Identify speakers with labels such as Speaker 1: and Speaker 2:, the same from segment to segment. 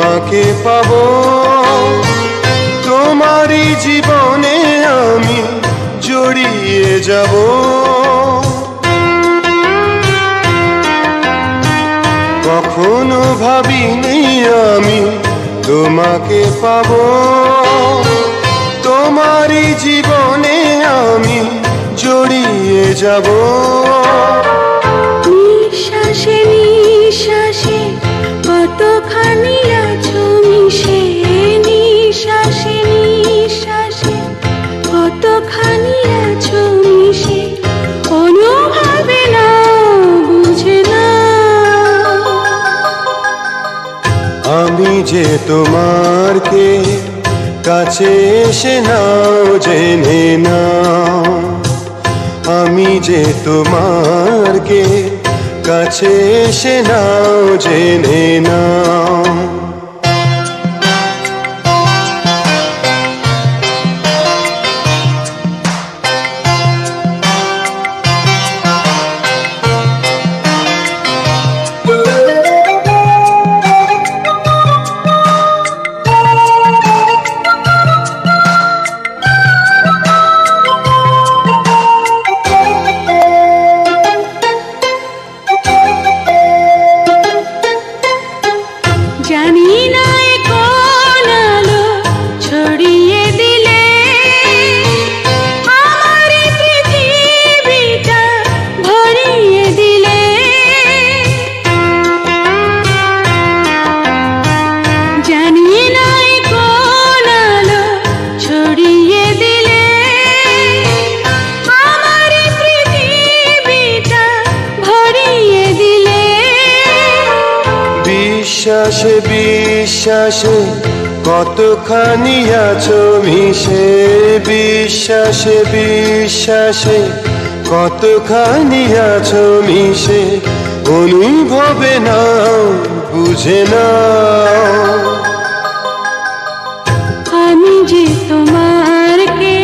Speaker 1: তোমাকে পাবো, তোমারই জীবনে আমি জড়িয়ে যাব। কখনো ভাবিনি আমি তোমাকে পাবো, তোমারই জীবনে আমি জড়িয়ে যাব।
Speaker 2: নিঃশ্বাসে নিঃশ্বাসে কতখানি আছো মিশে, নিঃশ্বাসে নিঃশ্বাসে কতখানি আছো মিশে, অনুভবে না বুঝে না।
Speaker 1: আমি যে তোমার কে কাছে এসে নাও জেনে নাও, আমি যে তোমার কে কাছে এসে নাও জেনে নাও।
Speaker 2: জানি না কোন আলো ছড়িয়ে দিলে আমার পৃথিবীটা ভরিয়ে দিলে, জানি না কোন আলো ছড়িয়ে দিলে আমার পৃথিবীটা ভরিয়ে দিলে।
Speaker 1: বিশ্বাসে বিশ্বাসে কতখানি আছো মিশে, বিশ্বাসে বিশ্বাসে কতখানি আছো মিশে, অনুভবে নাও বুঝে নাও।
Speaker 2: আমি যে তোমার কে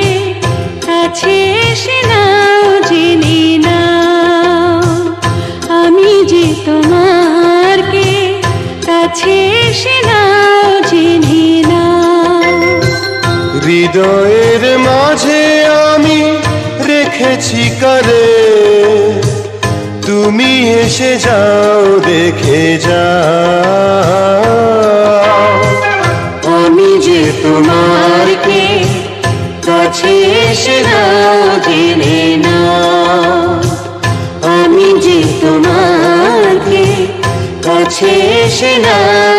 Speaker 2: কাছে এসে নাও জেনে নাও, আমি যে তোমার কে কাছে এসে নাও জেনে নাও।
Speaker 1: হৃদয়ের মাঝে আমি রেখেছি কারে, তুমি এসে যাও দেখে যাও।
Speaker 2: আমি যে তোমার কে কাছে এসে নাও জেনে নাও, আমি যে তোমার কে কাছে এসে নাও